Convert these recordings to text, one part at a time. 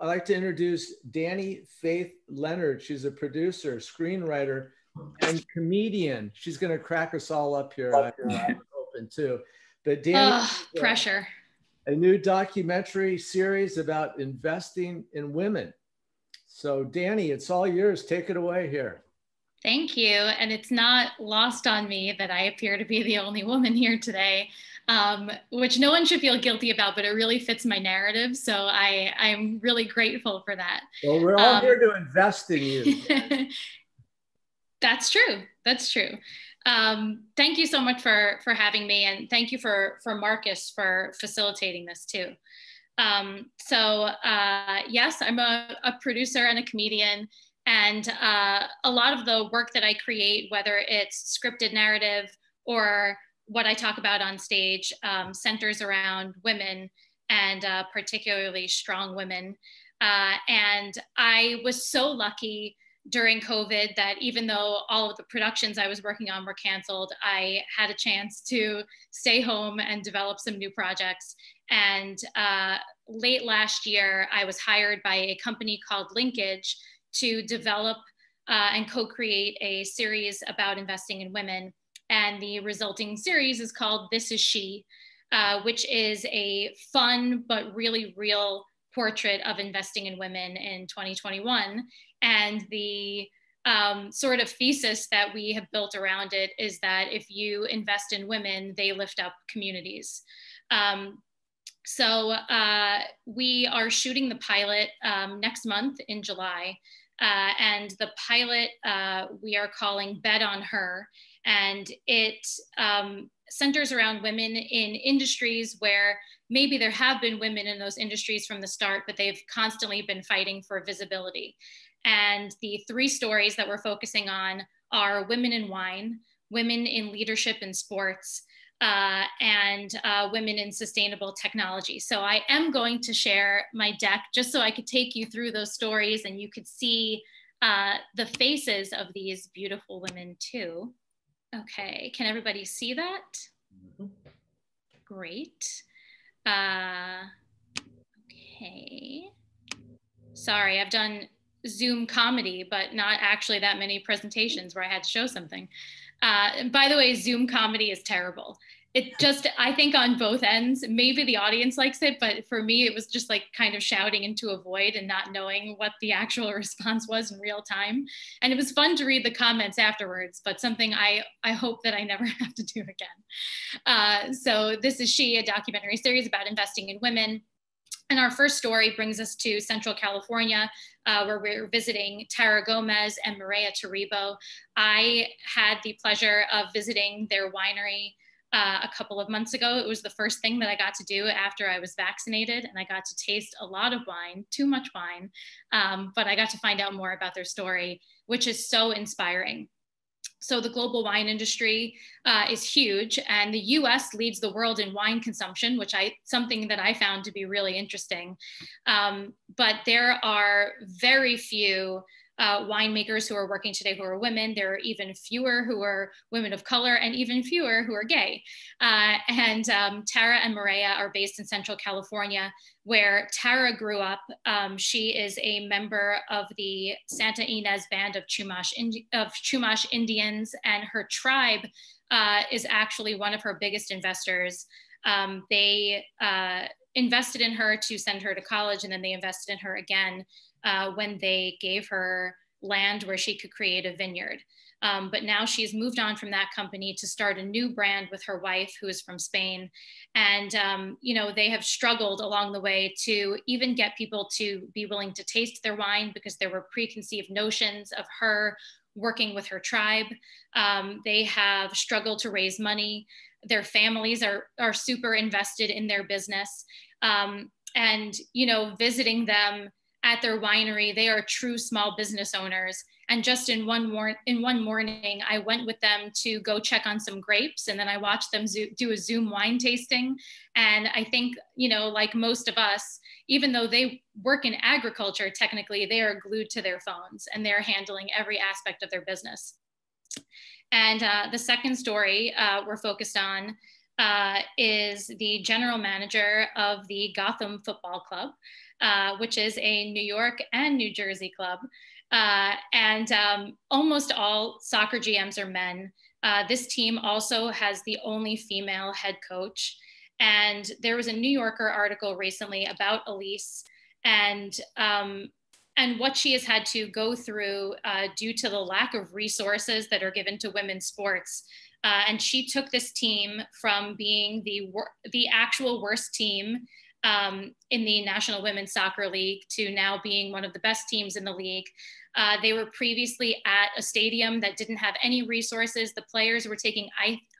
I'd like to introduce Danny Faith Leonard. She's a producer, screenwriter, and comedian. She's going to crack us all up here. I'm hoping too. But Danny, pressure. A new documentary series about investing in women. So Danny, it's all yours. Take it away here. Thank you. And it's not lost on me that I appear to be the only woman here today, which no one should feel guilty about, but it really fits my narrative. So I'm really grateful for that. Well, we're all here to invest in you. That's true. That's true. Thank you so much for having me. And thank you for Marcus for facilitating this too. Yes, I'm a producer and a comedian. And a lot of the work that I create, whether it's scripted narrative or what I talk about on stage, centers around women and particularly strong women. And I was so lucky during COVID that even though all of the productions I was working on were canceled, I had a chance to stay home and develop some new projects. And late last year, I was hired by a company called Linkage to develop and co-create a series about investing in women. And the resulting series is called This Is She, which is a fun but really real portrait of investing in women in 2021. And the sort of thesis that we have built around it is that if you invest in women, they lift up communities. We are shooting the pilot next month in July. And the pilot we are calling Bet on Her. And it centers around women in industries where maybe there have been women in those industries from the start, but they've constantly been fighting for visibility. And the three stories that we're focusing on are women in wine, women in leadership in sports, and women in sustainable technology. So I am going to share my deck just so I could take you through those stories and you could see the faces of these beautiful women too. Okay, can everybody see that? Mm-hmm. Great. Okay. Sorry, I've done Zoom comedy, but not actually that many presentations where I had to show something. And by the way, Zoom comedy is terrible. It just, I think on both ends, maybe the audience likes it, but for me, it was just like kind of shouting into a void and not knowing what the actual response was in real time. And it was fun to read the comments afterwards, but something I hope that I never have to do again. So This Is She, a documentary series about investing in women. And our first story brings us to Central California, where we're visiting Tara Gomez and Maria Toribo. I had the pleasure of visiting their winery a couple of months ago. It was the first thing that I got to do after I was vaccinated, and I got to taste a lot of wine, too much wine, but I got to find out more about their story, which is so inspiring. So the global wine industry is huge, and the US leads the world in wine consumption, which something that I found to be really interesting. But there are very few winemakers who are working today who are women. There are even fewer who are women of color and even fewer who are gay. Tara and Maria are based in Central California, where Tara grew up. She is a member of the Santa Ynez band of Chumash Indians, and her tribe is actually one of her biggest investors. They invested in her to send her to college, and then they invested in her again when they gave her land where she could create a vineyard. But now she's moved on from that company to start a new brand with her wife, who is from Spain. And, they have struggled along the way to even get people to be willing to taste their wine because there were preconceived notions of her working with her tribe. They have struggled to raise money. Their families are super invested in their business. Visiting them at their winery, they are true small business owners. And just in one morning, I went with them to go check on some grapes, and then I watched them do a Zoom wine tasting. And I think, like most of us, even though they work in agriculture, technically, they are glued to their phones and they're handling every aspect of their business. And the second story we're focused on is the general manager of the Gotham Football Club, which is a New York and New Jersey club. And almost all soccer GMs are men. This team also has the only female head coach. And there was a New Yorker article recently about Elise and what she has had to go through due to the lack of resources that are given to women's sports. And she took this team from being the actual worst team in the National Women's Soccer League to now being one of the best teams in the league. They were previously at a stadium that didn't have any resources. The players were taking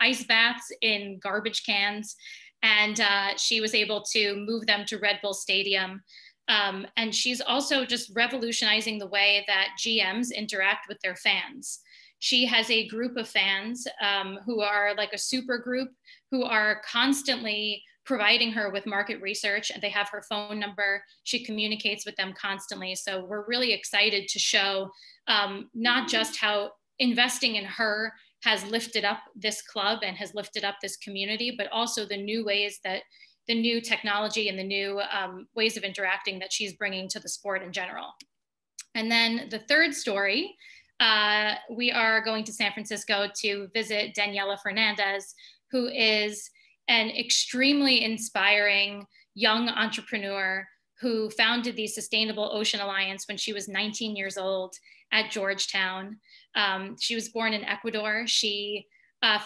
ice baths in garbage cans, and she was able to move them to Red Bull Stadium. And she's also just revolutionizing the way that GMs interact with their fans. She has a group of fans who are like a super group who are constantly providing her with market research, and they have her phone number. She communicates with them constantly. So we're really excited to show not just how investing in her has lifted up this club and has lifted up this community, but also the new ways that the new technology and the new ways of interacting that she's bringing to the sport in general. And then the third story, we are going to San Francisco to visit Daniela Fernandez, who is an extremely inspiring young entrepreneur who founded the Sustainable Ocean Alliance when she was 19 years old at Georgetown. She was born in Ecuador. She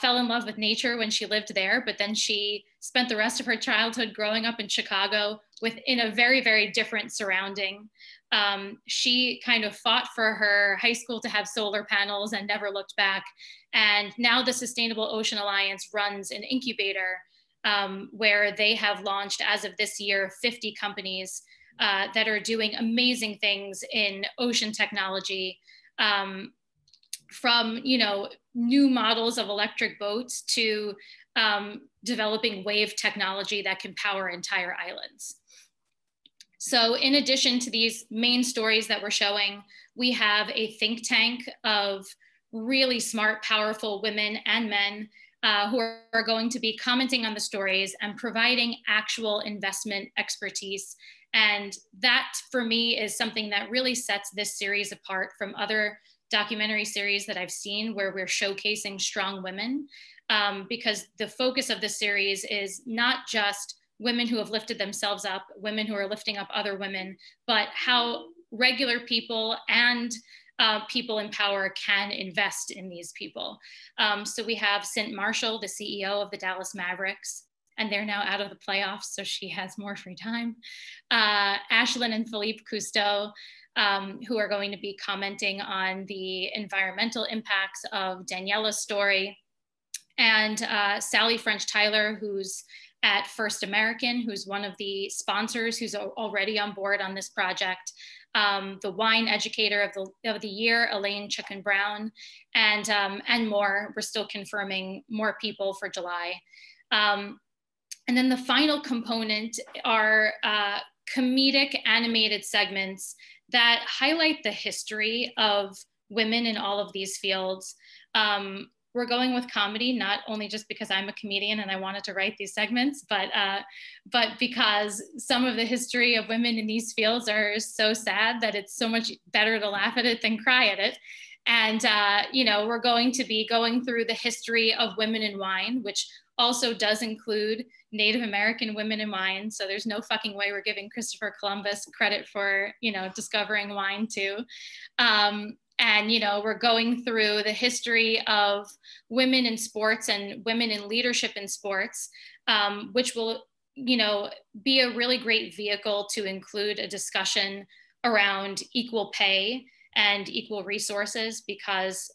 fell in love with nature when she lived there, but then she spent the rest of her childhood growing up in Chicago in a very, very different surrounding. She kind of fought for her high school to have solar panels and never looked back. And now the Sustainable Ocean Alliance runs an incubator where they have launched, as of this year, 50 companies that are doing amazing things in ocean technology, from new models of electric boats to developing wave technology that can power entire islands. So in addition to these main stories that we're showing, we have a think tank of really smart, powerful women and men who are going to be commenting on the stories and providing actual investment expertise. And that, for me, is something that really sets this series apart from other documentary series that I've seen where we're showcasing strong women, because the focus of the series is not just women who have lifted themselves up, women who are lifting up other women, but how regular people and people in power can invest in these people. So we have Cynt Marshall, the CEO of the Dallas Mavericks, and they're now out of the playoffs, so she has more free time. Ashlyn and Philippe Cousteau, who are going to be commenting on the environmental impacts of Daniela's story. And Sally French-Tyler, who's at First American, who's one of the sponsors who's already on board on this project. The wine educator of the year, Elaine Chicken-Brown, and more. We're still confirming more people for July. And then the final component are comedic animated segments that highlight the history of women in all of these fields. We're going with comedy, not only just because I'm a comedian and I wanted to write these segments, but because some of the history of women in these fields are so sad that it's so much better to laugh at it than cry at it. And, we're going to be going through the history of women in wine, which also does include Native American women in wine. So there's no fucking way we're giving Christopher Columbus credit for, discovering wine too. And, we're going through the history of women in sports and women in leadership in sports, which will, be a really great vehicle to include a discussion around equal pay and equal resources, because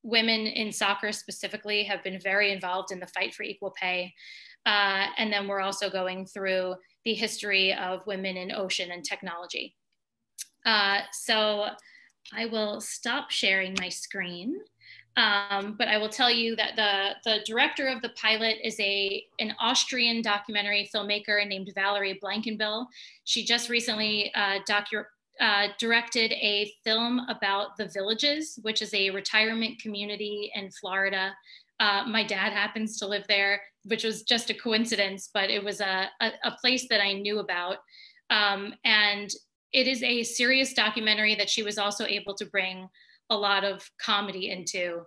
women in soccer specifically have been very involved in the fight for equal pay. And then we're also going through the history of women in ocean and technology. So I will stop sharing my screen, but I will tell you that the director of the pilot is an Austrian documentary filmmaker named Valerie Blankenbill. She just recently directed a film about the Villages, which is a retirement community in Florida My dad happens to live there, which was just a coincidence, but it was a place that I knew about. And it is a serious documentary that she was also able to bring a lot of comedy into,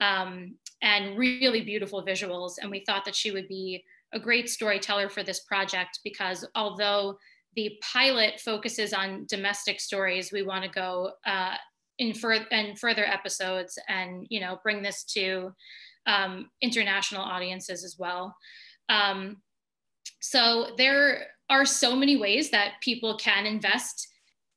and really beautiful visuals. And we thought that she would be a great storyteller for this project, because although the pilot focuses on domestic stories, we want to go in further episodes and, you know, bring this to international audiences as well. So there are so many ways that people can invest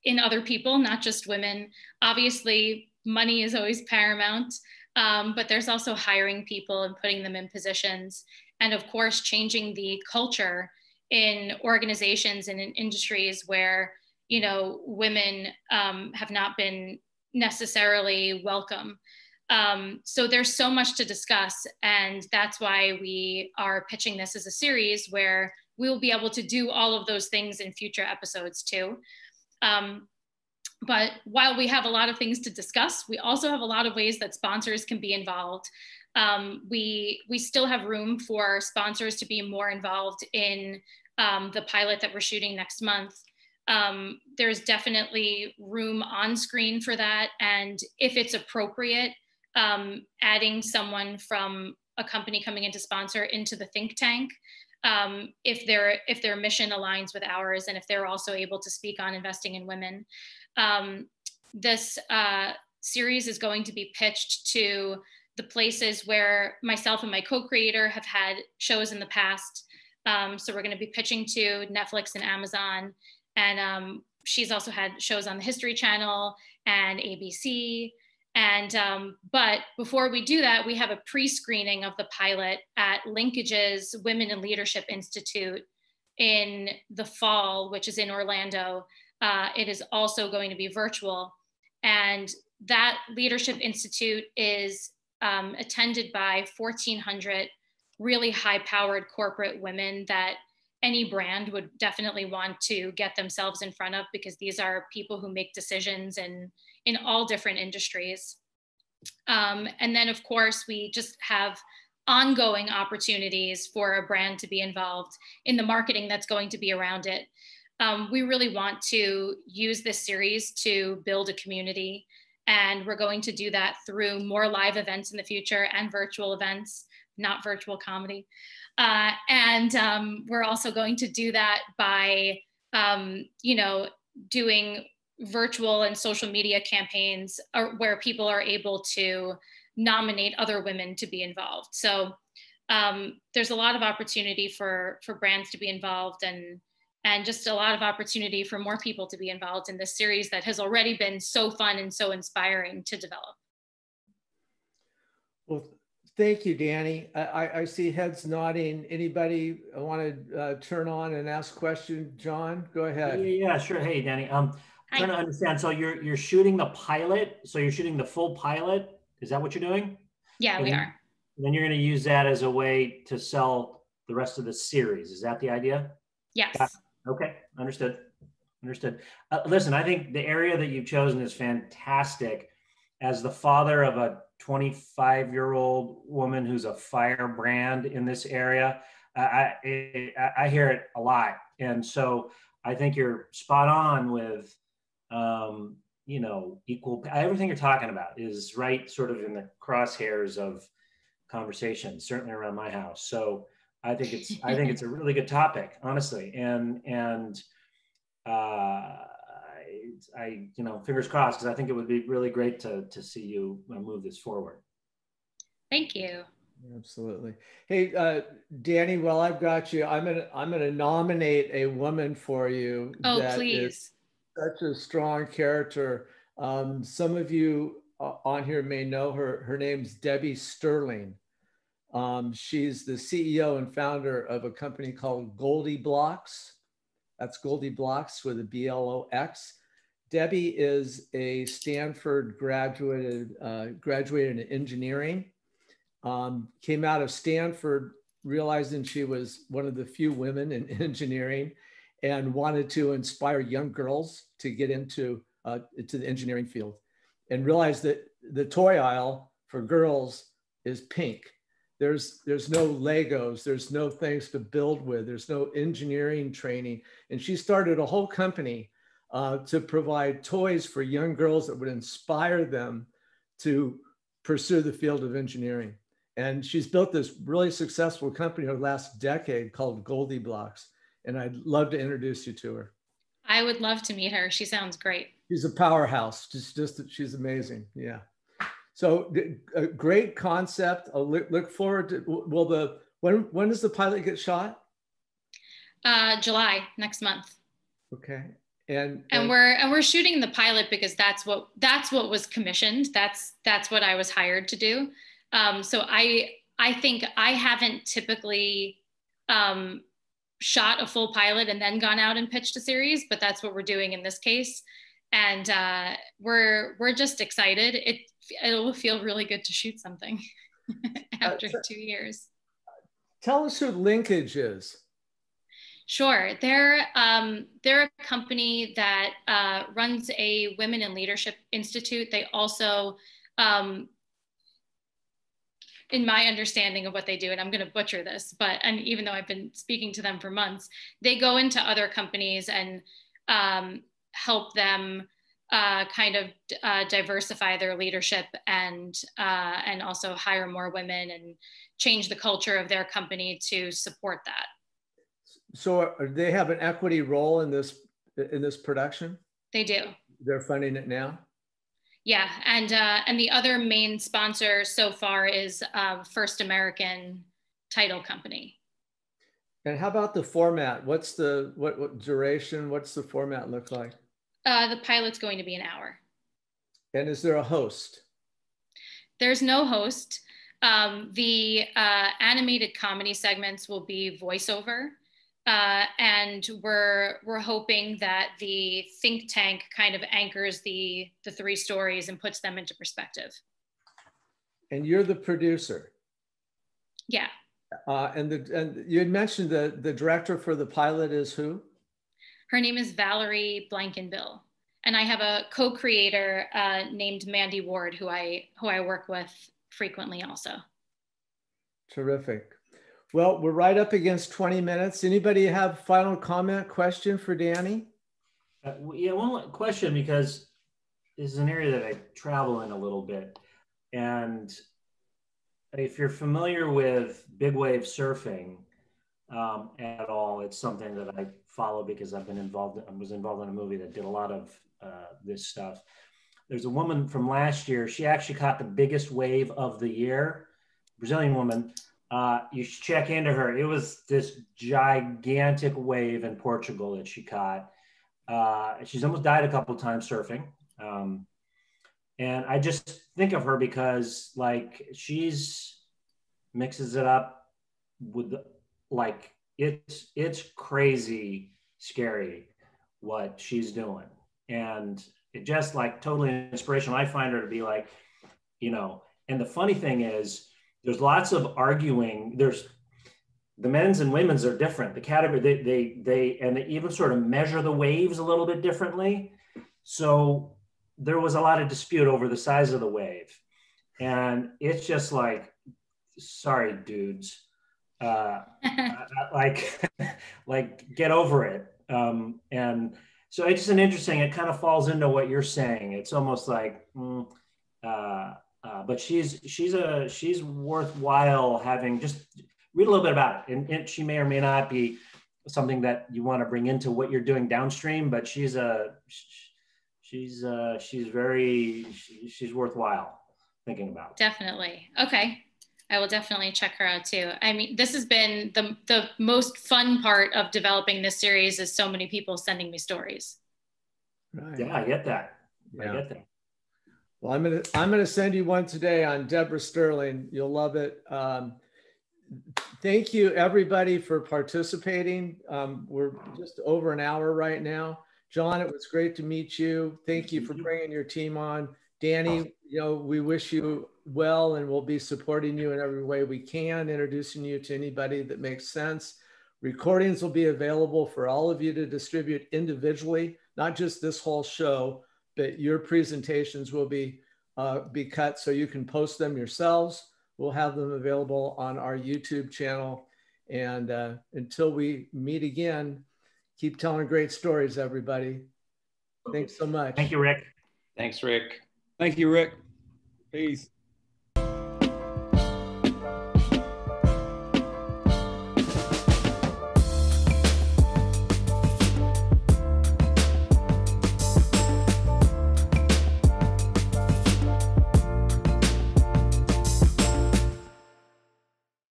in other people, not just women. Obviously, money is always paramount, but there's also hiring people and putting them in positions. And of course, changing the culture in organizations and in industries where, you know, women have not been necessarily welcome. So there's so much to discuss, and that's why we are pitching this as a series where we will be able to do all of those things in future episodes too. But while we have a lot of things to discuss, we also have a lot of ways that sponsors can be involved. We still have room for sponsors to be more involved in the pilot that we're shooting next month. There's definitely room on screen for that. And if it's appropriate, adding someone from a company coming in to sponsor into the think tank, if their mission aligns with ours, and if they're also able to speak on investing in women. This series is going to be pitched to the places where myself and my co-creator have had shows in the past. So we're going to be pitching to Netflix and Amazon, and she's also had shows on the History Channel and ABC. And but before we do that, we have a pre-screening of the pilot at Linkages Women in Leadership Institute in the fall, which is in Orlando. It is also going to be virtual. And that Leadership Institute is attended by 1,400 really high-powered corporate women that any brand would definitely want to get themselves in front of, because these are people who make decisions in all different industries. And then, of course, we just have ongoing opportunities for a brand to be involved in the marketing that's going to be around it. We really want to use this series to build a community, and we're going to do that through more live events in the future and virtual events, not virtual comedy. And we're also going to do that by, you know, doing virtual and social media campaigns where people are able to nominate other women to be involved. So there's a lot of opportunity for brands to be involved, and just a lot of opportunity for more people to be involved in this series that has already been so fun and so inspiring to develop. Well, thank you, Danny. I see heads nodding. Anybody want to turn on and ask questions? John, go ahead. Yeah, sure. Hey, Danny. Trying to understand. So you're shooting the pilot. So you're shooting the full pilot. Is that what you're doing? Yeah, we are. And then you're going to use that as a way to sell the rest of the series. Is that the idea? Yes. Okay, understood. Listen, I think the area that you've chosen is fantastic. As the father of a 25-year-old woman who's a firebrand in this area, I hear it a lot. And so I think you're spot on with, you know, equal, everything you're talking about is right sort of in the crosshairs of conversation, certainly around my house. So I think it's a really good topic, honestly. And I you know, fingers crossed, because I think it would be really great to see you move this forward. Thank you. Absolutely. Hey, Danny, while I've got you, I'm gonna nominate a woman for you. Oh, that please. Is such a strong character. Some of you on here may know her. Her name's Debbie Sterling. She's the CEO and founder of a company called Goldie Blocks. That's Goldie Blocks with a BLOX. Debbie is a Stanford graduated in engineering. Came out of Stanford realizing she was one of the few women in engineering, and wanted to inspire young girls to get into the engineering field, and realized that the toy aisle for girls is pink. There's no Legos, there's no things to build with, there's no engineering training. And she started a whole company to provide toys for young girls that would inspire them to pursue the field of engineering. And she's built this really successful company over the last decade called Goldie Blocks. And I'd love to introduce you to her. I would love to meet her. She sounds great. She's a powerhouse. She's amazing. Yeah. So a great concept. I'll look forward to. When does the pilot get shot? July, next month. Okay. And we're shooting the pilot because that's what was commissioned. That's what I was hired to do. So I think I haven't typically shot a full pilot and then gone out and pitched a series, but that's what we're doing in this case. And we're just excited. It'll feel really good to shoot something after 2 years. Tell us who Linkage is. Sure. They're a company that runs a Women in Leadership Institute. They also, in my understanding of what they do, and I'm going to butcher this, and even though I've been speaking to them for months, they go into other companies and help them kind of diversify their leadership and also hire more women and change the culture of their company to support that. So they have an equity role in this production? They do. They're funding it now? Yeah, and the other main sponsor so far is First American Title Company. And how about the format? What's what duration? What's the format look like? The pilot's going to be an hour. And is there a host? There's no host. The animated comedy segments will be voiceover. And we're hoping that the think tank kind of anchors the three stories and puts them into perspective. And you're the producer. Yeah. And you had mentioned the director for the pilot is who? Her name is Valerie Blankenbill. And I have a co-creator named Mandy Ward, who I work with frequently also. Terrific. Well, we're right up against 20 minutes. Anybody have final comment, question for Danny? Yeah, one question, because this is an area that I travel in a little bit. And if you're familiar with big wave surfing at all, it's something that I follow because I was involved in a movie that did a lot of this stuff. There's a woman from last year. She actually caught the biggest wave of the year, Brazilian woman. You should check into her. It was this gigantic wave in Portugal that she caught. She's almost died a couple of times surfing. And I just think of her because she's mixes it up with it's crazy scary what she's doing. And it just totally inspirational. I find her to be and the funny thing is, there's lots of arguing. There's the men's and women's are different. The category, they even sort of measure the waves a little bit differently. So there was a lot of dispute over the size of the wave. And it's just sorry, dudes, get over it. And so it's just it kind of falls into what you're saying. It's almost but she's worthwhile having. Just read a little bit about it, and she may or may not be something that you want to bring into what you're doing downstream. But she's worthwhile thinking about. Definitely. Okay, I will definitely check her out too. I mean, this has been the most fun part of developing this series. Is so many people sending me stories. Right. Yeah, I get that. Yeah. I get that. Well, I'm gonna send you one today on Deborah Sterling. You'll love it. Thank you everybody for participating. We're just over an hour right now. John, it was great to meet you. Thank you for bringing your team on. Danny, we wish you well, and we'll be supporting you in every way we can, introducing you to anybody that makes sense. Recordings will be available for all of you to distribute individually, not just this whole show, but your presentations will be cut so you can post them yourselves, we'll have them available on our YouTube channel. And until we meet again, keep telling great stories, everybody. Thanks so much. Thank you, Rick. Thanks, Rick. Thank you, Rick. Peace.